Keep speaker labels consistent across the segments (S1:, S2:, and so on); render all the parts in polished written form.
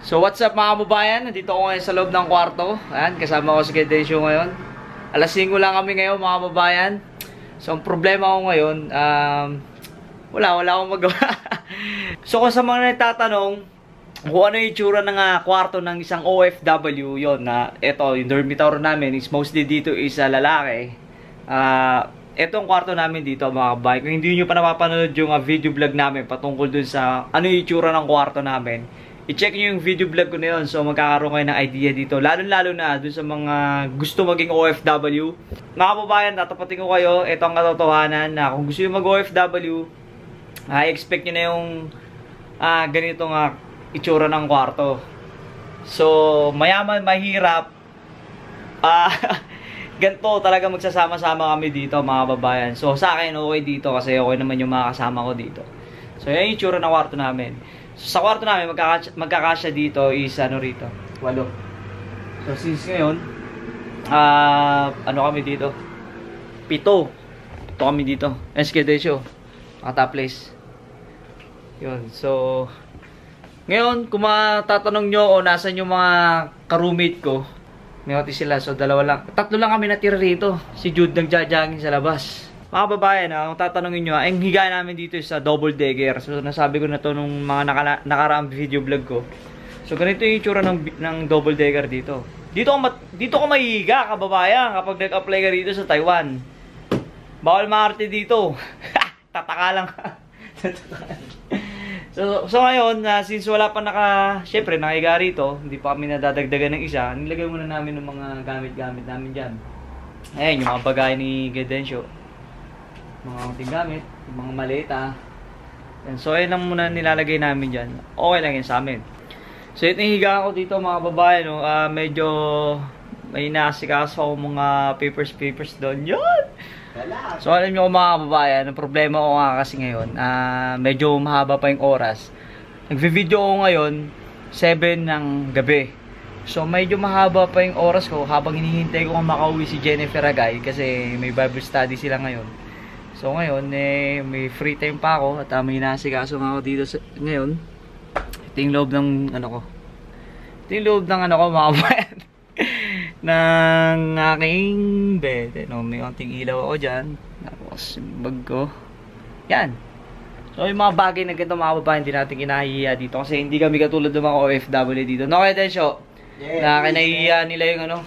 S1: So what's up mga kababayan? Nandito ako ngayon sa loob ng kwarto. Ayan, kasama ko si Gedensio ngayon. Alas 5 lang kami ngayon mga kababayan. So ang problema ko ngayon, wala akong magawa. So kung sa mga nagtatanong kung ano yung itsura ng kwarto ng isang OFW, yon na ito, yung dormitory namin is mostly dito is lalaki. Etong kwarto namin dito mga kababayan, kung hindi nyo pa napapanood yung video vlog namin patungkol dun sa ano yung itsura ng kwarto namin, i-check nyo yung video vlog ko na yun. So magkakaroon kayo ng idea dito, lalo na dun sa mga gusto maging OFW. Mga kababayan, tatapatin ko kayo, ito ang katotohanan na kung gusto nyo mag-OFW, expect nyo na yung ganitong itsura ng kwarto. So mayaman, mahirap, ganito talaga magsasama-sama kami dito mga kababayan. So sa akin okay dito kasi okay naman yung mga kasama ko dito. So yan yung itsura ng kwarto namin. So sa kwarto namin magkakasya dito is ano rito, 8. So since ngayon ano kami dito, 7. Ito kami dito. Eskedesyo, topless. Yun. So ngayon kung matatanong nyo o nasan yung mga ka-roommate ko, may hati sila. So 3 lang kami natira rito. Si Jude nagja-jogging sa labas. Mga babayan, kung tatanungin nyo, ang higa namin dito is double decker. So nasabi ko na to nung mga nakaraang video vlog ko. So ganito yung itsura ng double decker dito. Dito ko mahihiga kababayan kapag nag-apply ka dito sa Taiwan. Bawal maarte dito. Tataka lang. So ngayon, since wala pa syempre nakahiga rito, hindi pa kami nadadagdagan ng isa, nilagay muna namin ng mga gamit-gamit namin dyan. Ayan, yung mga bagay ni Gedensio. Mga kunting gamit, yung mga maleta. And so ayun lang muna nilalagay namin dyan. Okay lang yun sa amin. So ito yung higa ko dito mga babae, no? Medyo may nasikaso ako mga papers doon. Yun! So alam nyo mga kababayan, ang problema ko nga kasi ngayon, medyo mahaba pa yung oras. Nagvi-video ko ngayon 7 ng gabi. So medyo mahaba pa yung oras ko habang hinihintay ko kung makauwi si Jennifer Agay kasi may Bible study sila ngayon. So ngayon may free time pa ako at may nasikaso nga ako dito ngayon. Ito yung loob ng ano ko. Ito yung loob ng ano ko mga kababayan. Ng aking bed. No, may konting ilaw ako dyan. Tapos bag ko. Yan. So yung mga bagay na ganito mga kababayan, hindi natin kinahihiya dito kasi hindi kami katulad ng mga OFW dito. No, kaya Densyo, na kinahihiya nila yung ano,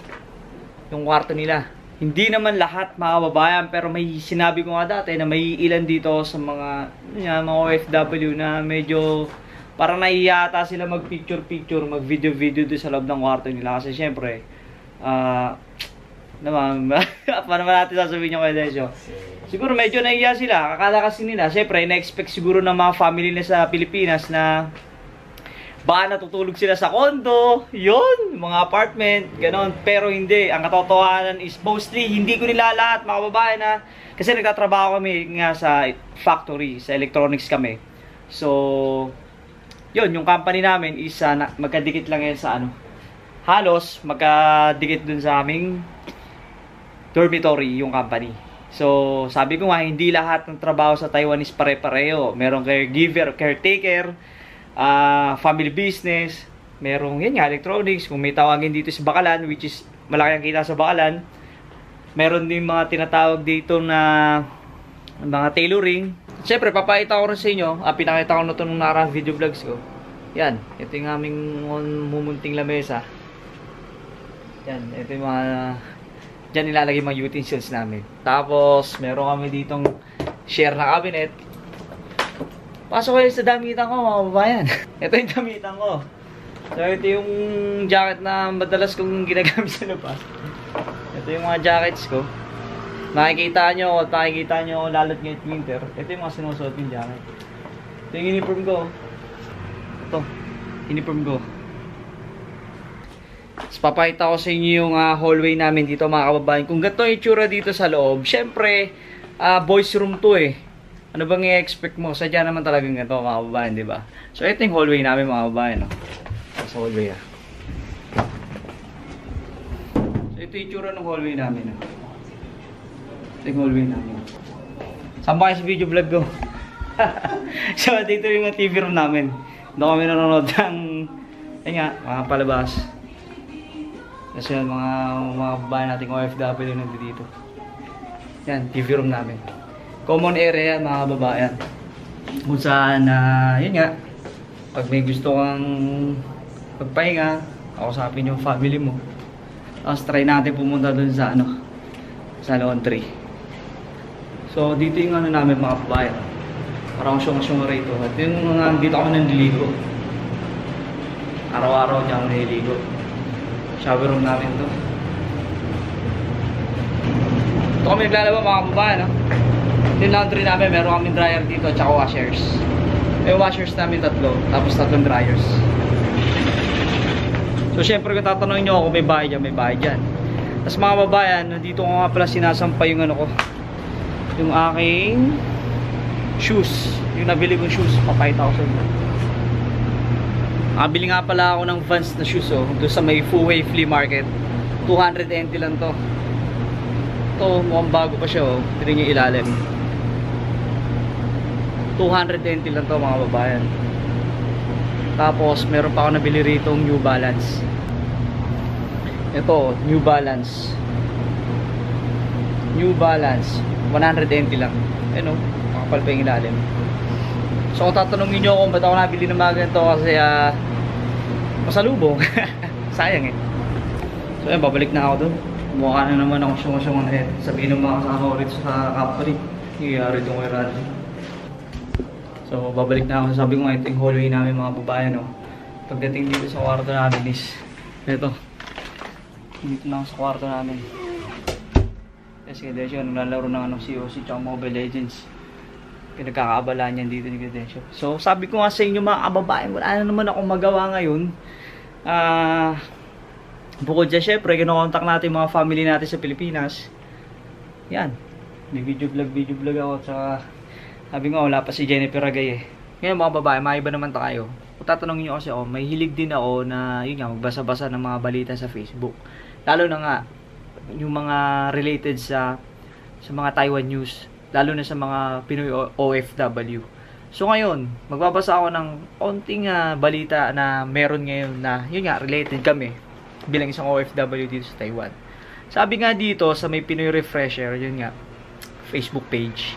S1: yung kwarto nila. Hindi naman lahat mga kababayan, pero may sinabi ko nga dati na may ilan dito sa mga OFW na medyo parang nahihiyata sila mag-picture, mag-video doon sa loob ng kwarto nila. Kasi syempre, naman, paano ba natin sasabihin yung Gedensio? Siguro medyo nahihiya sila. Akala kasi nila, syempre, na-expect siguro ng mga family na sa Pilipinas na baka natutulog sila sa condo, yun, mga apartment, ganon. Pero hindi, ang katotohanan is mostly, hindi ko nila lahat, mga babae na, kasi nagtatrabaho kami nga sa factory, sa electronics kami. So, yun, yung company namin is magkadikit lang yan sa ano, halos magkadikit dun sa aming dormitory yung company. So, sabi ko nga, hindi lahat ng trabaho sa Taiwan is pare-pareho. Merong caregiver, caretaker, family business, merong yan nga, electronics. Kung may tawagin dito sa Bakalan, which is malaki ang kita sa Bakalan, meron din mga tinatawag dito na mga tailoring. Siyempre, papakita ko rin sa inyo, pinakita ko na ito nung nakaraang video vlogs ko. Yan, ito yung aming mumunting lamesa. Yan, ito yung mga dyan nilalagay mga utensils namin. Tapos, meron kami ditong share na cabinet. Pasok kayo sa damitan ko mga kababayan. Ito yung damitan ko. So ito yung jacket na madalas kong ginagamit sa labas. Ito yung mga jackets ko. Makikita nyo lalo't ngayon winter. Ito yung mga sinusuot yung jacket. Ito yung uniform ko. Ito, uniform ko. Tapos papakita ko sa inyo yung hallway namin dito mga kababayan. Kung ganito yung itsura dito sa loob, syempre boys room to eh. Ano bang i-expect mo? Sadya naman talagang ganito mga kababayan, di ba? So ito yung hallway namin mga kababayan, no? Sa hallway So ito yung itsura ng hallway namin, no? Ito yung hallway namin. Saan ba kayo sa video vlog ko? So dito yung TV room namin. Doon kami nanonood ng Ayun nga, mga palabas. Kasi yan, mga babae nating OFW nandito. Yan, TV room namin. Common area yan, mga babae. Kung saan, yun nga, pag may gusto kang magpahinga, kausapin yung family mo. Tapos try natin pumunta dun sa sa laundry. So dito yung namin mga babae. Parang syong-syong rito. At yung mga dito kami nandiligo. Araw-araw dyan ako naliligo. Shower room namin to. Ito kami naglalaba mga babae, no? Yung laundry namin, meron kaming dryer dito at saka washers. Yung washers namin 3, tapos 3 dryers. So syempre kung tatanungin nyo ako may bahay dyan, may bahay dyan. Tapos mga babayan, nandito ko nga pala sinasampay yung ko, yung aking shoes. Yung nabili kong shoes, papakita ko sa inyo. Nakabili nga pala ako ng Vans na shoes, doon sa may Fuway Flea Market. 200 NT lang to. Ito, mukhang bago pa siya, tignan yung ilalim. 200 NT lang to mga babayan. Tapos meron pa ako nabili rito New Balance. Ito, New Balance. New Balance 100 NT lang. Ayun, makapal pa yung ilalim. So kung tatanungin nyo kung ba't ako nabili ng mga ganito, kasi masalubong. Sayang eh. So ayun, babalik na ako dun. Mukha na naman ako syong-syong na head. Sabihin ng mga kasama ko rito sa company, nangyayari dun kay Randy. So babalik na ako. Sabi ko nga, ito yung hallway namin mga babae, no? Pagdating dito sa kwarto namin is ito. Dito na ako sa kwarto namin. Kasi Kadesyo, naglalaro ng COC tsaka Mobile Legends. Pinagkakaabala niyan dito ni Kadesyo. So sabi ko nga sa inyo mga kababayan, wala na naman akong magawa ngayon. Bukod dyan, syempre, kinokontak natin mga family natin sa Pilipinas. Yan. May video vlog ako. Tsaka sabi nga, wala pa si Jennifer Ragay eh. Ngayon mga babae, maiba naman tayo. Kung tatanungin nyo kasi may hilig din ako na, yun nga, magbasa-basa ng mga balita sa Facebook. Lalo na nga, yung mga related sa mga Taiwan news. Lalo na sa mga Pinoy OFW. So ngayon, magbabasa ako ng konting balita na meron ngayon na, yun nga, related kami bilang isang OFW dito sa Taiwan. Sabi nga dito sa may Pinoy Refresher, yun nga, Facebook page,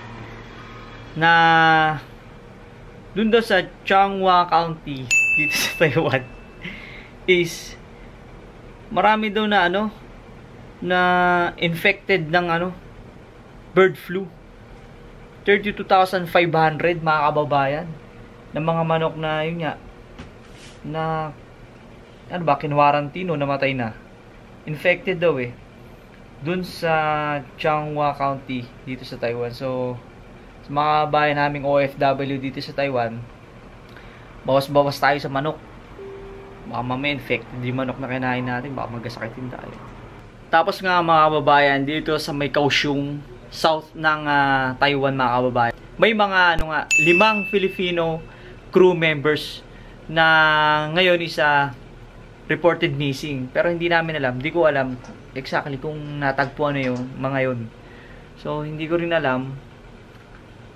S1: na dun daw sa Changhua County dito sa Taiwan is marami daw na na infected ng bird flu. 32,500 mga kababayan ng mga manok na yun nga na kinwarantino, namatay na. Infected daw eh dun sa Changhua County dito sa Taiwan. So sa mga bayan naming OFW dito sa Taiwan, bawas-bawas tayo sa manok. Baka mamaya infected yung manok na kinain natin, baka magkasakitin tayo. Tapos nga mga kababayan, dito sa may Kaohsiung, south ng Taiwan mga kababayan, may mga 5 Filipino crew members na ngayon isa reported missing. Pero hindi namin alam, hindi ko alam exactly kung natagpuan na yung mga yun. So hindi ko rin alam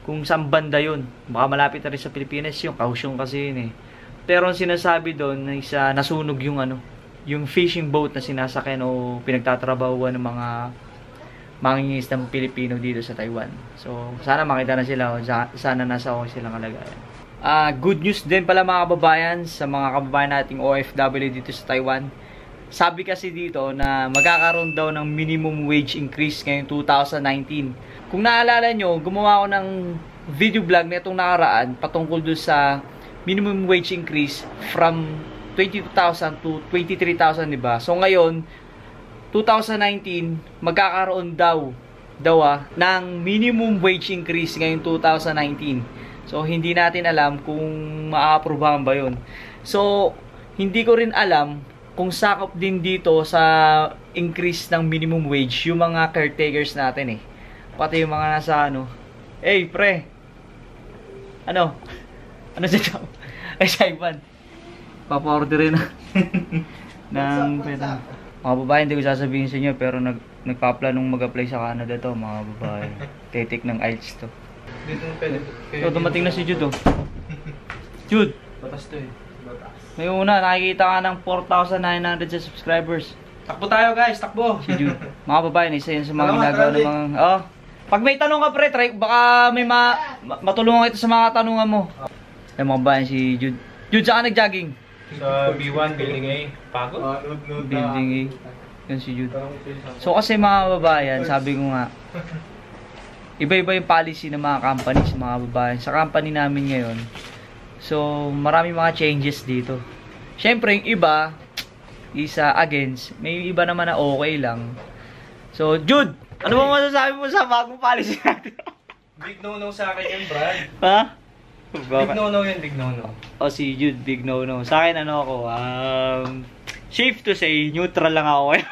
S1: kung saan banda yun. Baka malapit na rin sa Pilipinas yung Kaohsiung kasi yun eh. Pero ang sinasabi doon na nasunog yung yung fishing boat na sinasakyan o pinagtatrabahuan ng mga mangingisdang Pilipino dito sa Taiwan. So sana makita na sila o sana nasa okay silang kalagayan. Good news din pala mga kababayan sa mga kababayan nating OFW dito sa Taiwan. Sabi kasi dito na magkakaroon daw ng minimum wage increase ngayong 2019. Kung naalala nyo, gumawa ako ng video vlog na itong nakaraan patungkol doon sa minimum wage increase from 22,000 to 23,000, diba? So ngayon, 2019, magkakaroon daw ng minimum wage increase ngayong 2019. So hindi natin alam kung maa-aprobahan ba yun. So hindi ko rin alam kung sakop din dito sa increase ng minimum wage yung mga caretakers natin eh. Pati yung mga nasa hey pre, ano siya? Ay Saipan, papa-orderin na ng peta. Mga babae, hindi ko sasabihin sa inyo, pero nagpa-planong mag-apply sa Canada to mga babae. Tetik ng IELTS to. Dito pwede. So dumating na si Jude. Jude,
S2: batas to eh. Batas.
S1: May una, nakikita ka ng 4,900 sa subscribers.
S2: Takbo tayo guys, takbo.
S1: Si Jude. Mga babae, isa yan sa mga ginagawa ng mga... Oh. Pag may tanong ka pre, try, baka may matulungan kita sa mga tanungan mo. Ay mga babae, si Jude. Jude, saan ka nag-jogging?
S2: Sa B1, Building A. Pagod?
S1: Building A. Yan si Jude. So kasi mga babayan, sabi ko nga, iba-iba yung policy ng mga company sa mga babayan. Sa company namin ngayon, so marami mga changes dito. Siyempre yung iba, isa against, may iba naman na okay lang. So Jude, ano ba masasabi mo sa bagong policy natin?
S2: Big no-no sa akin yan, Brad.
S1: Ha?
S2: Big no-no yan, big no-no.
S1: O si Jude, big no-no. Sa akin ano ako, safe to say, neutral lang ako ngayon.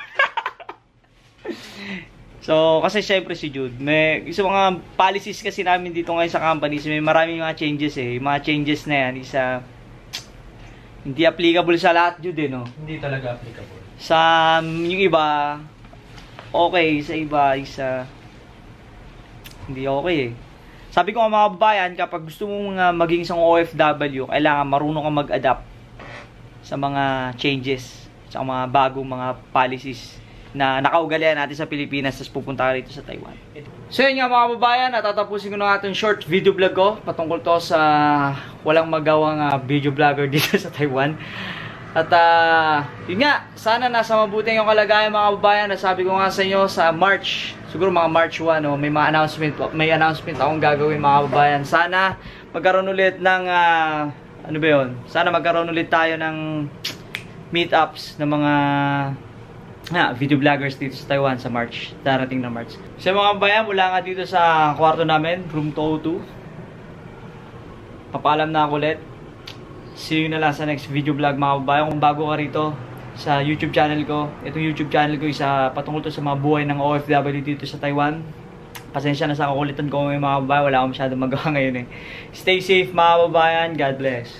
S1: So, kasi syempre si Jude, may isa mga policies kasi namin dito ngayon sa companies, may maraming mga changes eh. Yung mga changes na yan, hindi applicable sa lahat, Jude, no?
S2: Hindi talaga applicable.
S1: Sa yung iba, okay. Sa iba, hindi okay eh. Sabi ko nga mga babayan, kapag gusto mong maging isang OFW, kailangan marunong kang mag-adapt sa mga changes, sa mga bagong mga policies na nakaugalian natin sa Pilipinas, tapos pupunta ka rito sa Taiwan. So yun nga mga babayan, natatapusin ko na itong short video vlog ko patungkol to sa walang magawang video vlogger dito sa Taiwan. At yun nga, sana nasa mabuting yung kalagayan mga babayan. Nasabi ko nga sa inyo sa March, siguro mga March 1, no, may announcement akong gagawin mga babayan. Sana magkaroon ulit ng ano ba yun? Sana magkaroon ulit tayo ng meetups ng mga video vloggers dito sa Taiwan sa March, darating na March. So mga bayan, mula nga dito sa kwarto namin, room 202. Papaalam na ako ulit. See you na lang sa next video vlog mga babayan. Kung bago ka rito sa YouTube channel ko, itong YouTube channel ko isa patungkol to sa mga buhay ng OFW dito sa Taiwan. Pasensya na sa kakulitan ko mga babayan, wala akong masyadong magawa ngayon eh. Stay safe mga babayan, God bless.